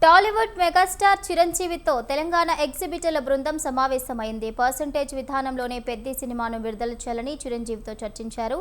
Tollywood megastar చిరంజీవితో Telangana ఎగ్జిబిటర్ల బృందం సమావేశమైంది. Percentage విధానంలోనే పెద్ద సినిమాను విడుదల చేయాలని చిరంజీవితో చర్చించారు.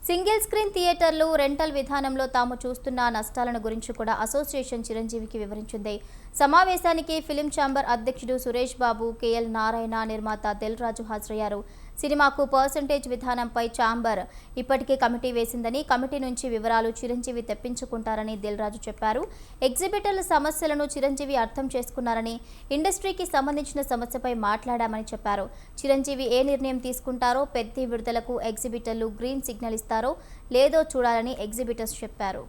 సింగిల్ స్క్రీన్ థియేటర్లు, రెంటల్ విధానంలో తాము చూస్తున్న నష్టాలను గురించి కూడా అసోసియేషన్ చిరంజీవికి వివరించింది. సమావేశానికి ఫిలిం ఛాంబర్ అధ్యక్షుడు సురేష్ బాబు, కేఎల్ నారాయణ, నిర్మాత దిల్ రాజు హాజరయ్యారు. సినిమాకు పర్సెంటేజ్ విధానంపై ఛాంబర్ ఇప్పటికే కమిటీ వేసిందని, కమిటీ నుంచి వివరాలు చిరంజీవి తెప్పించుకుంటారని దిల్ రాజు చెప్పారు. ఎగ్జిబిటర్ల సమస్యలను చిరంజీవి అర్థం చేసుకున్నారని, ఇండస్ట్రీకి సంబంధించిన సమస్యపై మాట్లాడామని చెప్పారు. చిరంజీవి ఏ నిర్ణయం తీసుకుంటారో, పెద్ద విడుదలకు ఎగ్జిబిటర్లు గ్రీన్ సిగ్నల్ ఇస్తారో లేదో చూడాలని ఎగ్జిబిటర్స్ చెప్పారు.